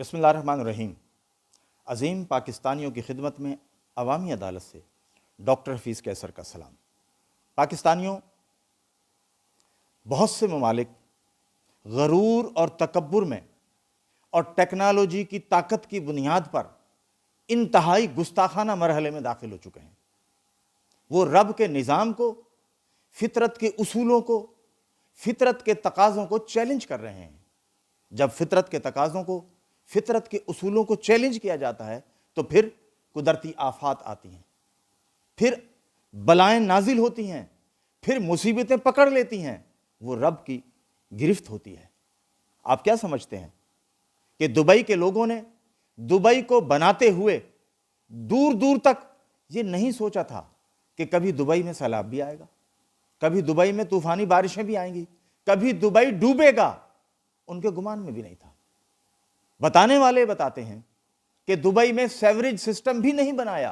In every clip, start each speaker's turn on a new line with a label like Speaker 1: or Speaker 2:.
Speaker 1: बिस्मिल्लाहिर्रहमानिर्रहीम। अजीम पाकिस्तानियों की खिदमत में अवामी अदालत से डॉक्टर हफीज़ कैसर का सलाम। पाकिस्तानियों, बहुत से ममालिक गरूर और तकब्बुर में और टेक्नोलॉजी की ताकत की बुनियाद पर इंतहाई गुस्ताखाना मरहले में दाखिल हो चुके हैं। वो रब के निज़ाम को, फितरत के उसूलों को, फितरत के तकाज़ों को चैलेंज कर रहे हैं। जब फितरत के तकाज़ों को, फितरत के उसूलों को चैलेंज किया जाता है तो फिर कुदरती आफात आती हैं, फिर बलाएं नाजिल होती हैं, फिर मुसीबतें पकड़ लेती हैं, वो रब की गिरफ्त होती है। आप क्या समझते हैं कि दुबई के लोगों ने दुबई को बनाते हुए दूर दूर तक ये नहीं सोचा था कि कभी दुबई में सैलाब भी आएगा, कभी दुबई में तूफानी बारिशें भी आएंगी, कभी दुबई डूबेगा? उनके गुमान में भी नहीं था। बताने वाले बताते हैं कि दुबई में सेवरेज सिस्टम भी नहीं बनाया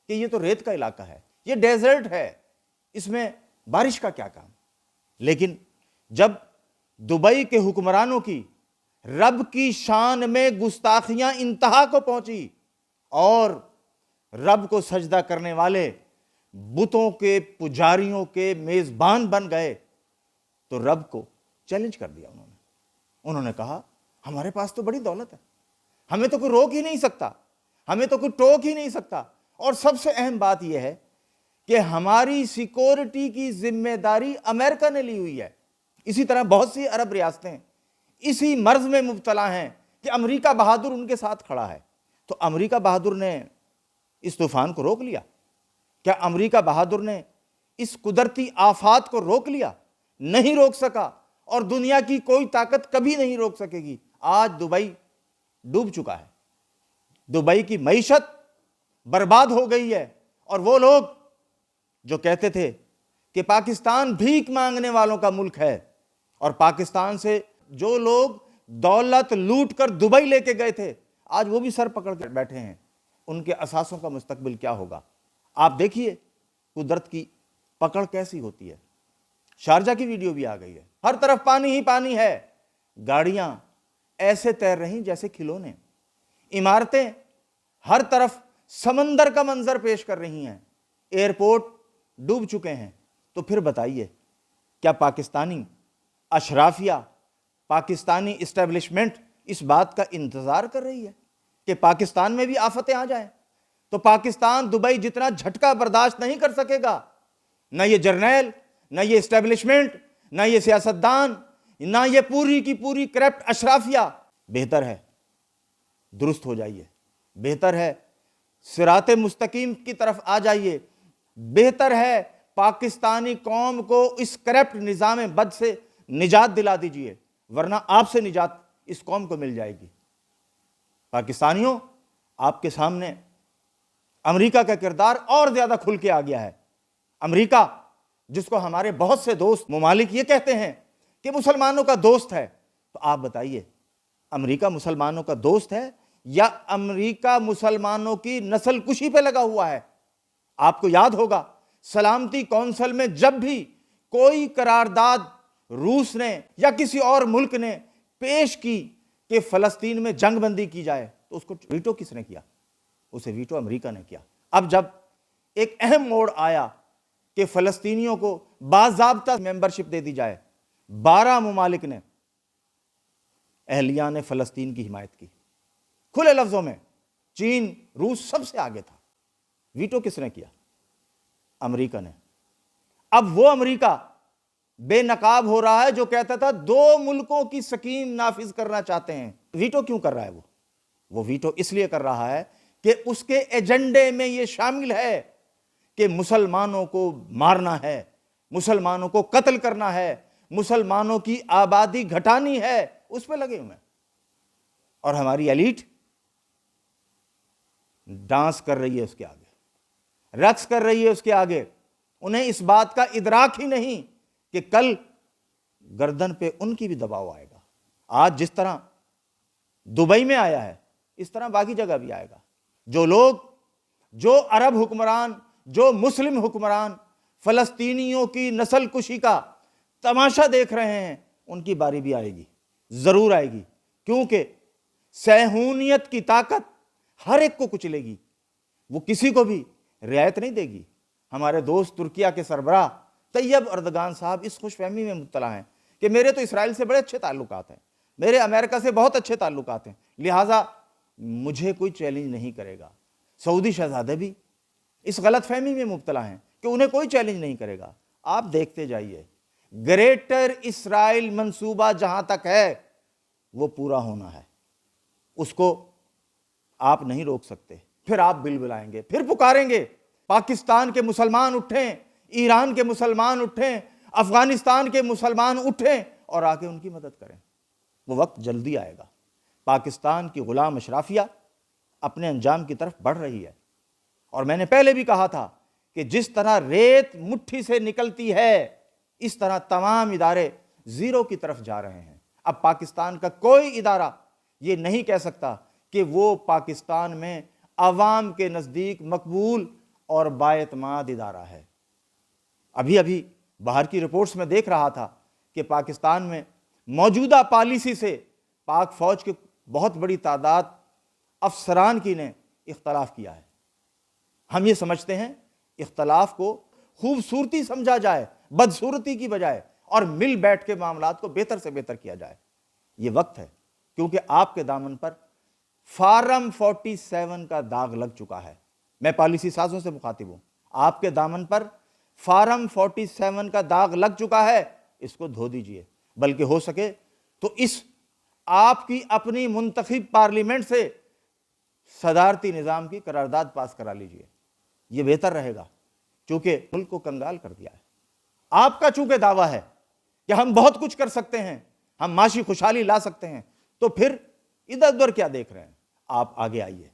Speaker 1: कि ये तो रेत का इलाका है, ये डेजर्ट है, इसमें बारिश का क्या काम। लेकिन जब दुबई के हुक्मरानों की रब की शान में गुस्ताखियां इंतहा को पहुंची और रब को सजदा करने वाले बुतों के पुजारियों के मेजबान बन गए तो रब को चैलेंज कर दिया उन्होंने कहा, हमारे पास तो बड़ी दौलत है, हमें तो कोई रोक ही नहीं सकता, हमें तो कोई टोक ही नहीं सकता। और सबसे अहम बात यह है कि हमारी सिक्योरिटी की जिम्मेदारी अमेरिका ने ली हुई है। इसी तरह बहुत सी अरब रियासतें इसी मर्ज में मुब्तला हैं कि अमेरिका बहादुर उनके साथ खड़ा है। तो अमेरिका बहादुर ने इस तूफान को रोक लिया? क्या अमेरिका बहादुर ने इस कुदरती आफात को रोक लिया? नहीं रोक सका, और दुनिया की कोई ताकत कभी नहीं रोक सकेगी। आज दुबई डूब चुका है, दुबई की मईशत बर्बाद हो गई है। और वो लोग जो कहते थे कि पाकिस्तान भीख मांगने वालों का मुल्क है, और पाकिस्तान से जो लोग दौलत लूट कर दुबई लेके गए थे, आज वो भी सर पकड़ कर बैठे हैं। उनके असासों का मुस्तकबिल क्या होगा? आप देखिए कुदरत की पकड़ कैसी होती है। शारजा की वीडियो भी आ गई है, हर तरफ पानी ही पानी है, गाड़ियां ऐसे तैर रही जैसे खिलौने, इमारतें हर तरफ समंदर का मंजर पेश कर रही हैं, एयरपोर्ट डूब चुके हैं। तो फिर बताइए, क्या पाकिस्तानी अशराफिया, पाकिस्तानी इस्टेब्लिशमेंट इस बात का इंतजार कर रही है कि पाकिस्तान में भी आफतें आ जाएं? तो पाकिस्तान दुबई जितना झटका बर्दाश्त नहीं कर सकेगा। न ये जर्नैल, न ये इस्टेब्लिशमेंट, न ये सियासतदान, न ये पूरी की पूरी करप्ट अशराफिया। बेहतर है दुरुस्त हो जाइए, बेहतर है सिराते मुस्तकीम की तरफ आ जाइए, बेहतर है पाकिस्तानी कौम को इस करप्ट निज़ाम बद से निजात दिला दीजिए, वरना आपसे निजात इस कौम को मिल जाएगी। पाकिस्तानियों, आपके सामने अमेरिका का किरदार और ज्यादा खुल के आ गया है। अमेरिका, जिसको हमारे बहुत से दोस्त ममालिक ये कहते हैं कि मुसलमानों का दोस्त है, तो आप बताइए, अमेरिका मुसलमानों का दोस्त है या अमेरिका मुसलमानों की नस्ल कुशी पे लगा हुआ है? आपको याद होगा सलामती कौंसिल में जब भी कोई करारदाद रूस ने या किसी और मुल्क ने पेश की कि फलस्तीन में जंगबंदी की जाए, तो उसको वीटो किसने किया? उसे वीटो अमेरिका ने किया। अब जब एक अहम मोड़ आया कि फलस्तीनियों को बाज़ाब्ता मेंबरशिप दे दी जाए, 12 ममालिक ने, अहलियान फलस्तीन की हिमायत की खुले लफ्जों में। चीन, रूस सबसे आगे था। वीटो किसने किया? अमेरिका ने। अब वो अमेरिका बेनकाब हो रहा है जो कहता था 2 मुल्कों की स्कीम नाफिज करना चाहते हैं। वीटो क्यों कर रहा है? वो वीटो इसलिए कर रहा है कि उसके एजेंडे में यह शामिल है कि मुसलमानों को मारना है, मुसलमानों को कत्ल करना है, मुसलमानों की आबादी घटानी है, उस पर लगे हुए हैं। और हमारी एलीट डांस कर रही है उसके आगे, रक्स कर रही है उसके आगे। उन्हें इस बात का इदराक ही नहीं कि कल गर्दन पे उनकी भी दबाव आएगा। आज जिस तरह दुबई में आया है, इस तरह बाकी जगह भी आएगा। जो लोग, जो अरब हुक्मरान, जो मुस्लिम हुक्मरान फलस्तीनियों की नस्ल कुशी का तमाशा देख रहे हैं, उनकी बारी भी आएगी, जरूर आएगी। क्योंकि صہیونیت کی طاقت ہر ایک کو کچلے گی، وہ کسی کو بھی رعایت نہیں دے گی۔ ہمارے دوست ترکیہ کے سربراہ طیب اردگان صاحب اس خوش فہمی میں مبتلا ہیں کہ میرے تو اسرائیل سے بڑے اچھے تعلقات ہیں، میرے امریکہ سے بہت اچھے تعلقات ہیں، لہٰذا مجھے کوئی چیلنج نہیں کرے گا۔ سعودی شہزادے بھی اس غلط فہمی میں مبتلا ہیں کہ انہیں کوئی چیلنج نہیں کرے گا۔ آپ دیکھتے جائیے، گریٹر اسرائیل منصوبہ جہاں تک ہے وہ پورا ہونا ہے، اس کو آپ نہیں روک سکتے۔ پھر آپ بل بلائیں گے، پھر پکاریں گے پاکستان کے مسلمان اٹھیں، ایران کے مسلمان اٹھیں، افغانستان کے مسلمان اٹھیں اور آ کے ان کی مدد کریں۔ وہ وقت جلدی آئے گا۔ پاکستان کی غلام اشرافیہ اپنے انجام کی طرف بڑھ رہی ہے، اور میں نے پہلے بھی کہا تھا کہ جس طرح ریت مٹھی سے نکلتی ہے اس طرح تمام ادارے زیرو کی طرف جا رہے ہیں۔ اب پاکستان کا کوئی ادارہ یہ نہیں کہہ سکتا کہ وہ پاکستان میں عوام کے نزدیک مقبول اور بااعتماد ادارہ ہے۔ ابھی باہر کی رپورٹس میں دیکھ رہا تھا کہ پاکستان میں موجودہ پالیسی سے پاک فوج کے بہت بڑی تعداد افسران کی نے اختلاف کیا ہے۔ ہم یہ سمجھتے ہیں اختلاف کو خوبصورتی سمجھا جائے بدصورتی کی بجائے، اور مل بیٹھ کے معاملات کو بہتر سے بہتر کیا جائے۔ یہ وقت ہے، کیونکہ آپ کے دامن پر فارم 47 کا داغ لگ چکا ہے۔ میں پالیسی سازوں سے مخاطب ہوں، آپ کے دامن پر فارم 47 کا داغ لگ چکا ہے، اس کو دھو دیجئے، بلکہ ہو سکے تو اس آپ کی اپنی منتخب پارلیمنٹ سے صدارتی نظام کی قرارداد پاس کرا لیجئے، یہ بہتر رہے گا، چونکہ ملک کو کنگال کر دیا ہے۔ آپ کا چونکہ دعویٰ ہے کہ ہم بہت کچھ کر سکتے ہیں، ہم معاشی خوشحالی لا سکتے ہیں، تو پھر ادھر ادھر کیا دیکھ رہے ہیں؟ آپ آگے آئیے،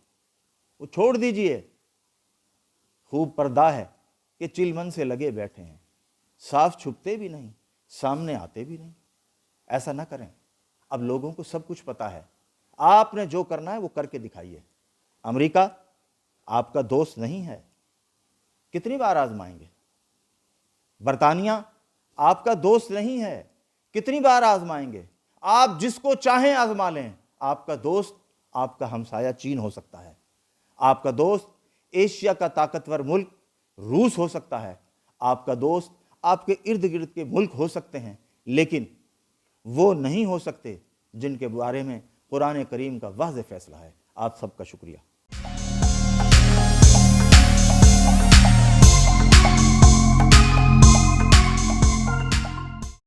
Speaker 1: وہ چھوڑ دیجئے۔ خوب پردہ ہے کہ چلمن سے لگے بیٹھے ہیں، صاف چھپتے بھی نہیں، سامنے آتے بھی نہیں۔ ایسا نہ کریں، اب لوگوں کو سب کچھ پتا ہے، آپ نے جو کرنا ہے وہ کر کے دکھائیے۔ امریکہ آپ کا دوست نہیں ہے، کتنی بار آزمائیں گے؟ برطانیہ آپ کا دوست نہیں ہے، کتنی بار آزمائیں گے؟ آپ جس کو چاہیں آزما لیں، آپ کا دوست آپ کا ہمسایہ چین ہو سکتا ہے، آپ کا دوست ایشیا کا طاقتور ملک روس ہو سکتا ہے، آپ کا دوست آپ کے ارد گرد کے ملک ہو سکتے ہیں، لیکن وہ نہیں ہو سکتے جن کے بارے میں قرآن کریم کا واضح فیصلہ ہے۔ آپ سب کا شکریہ۔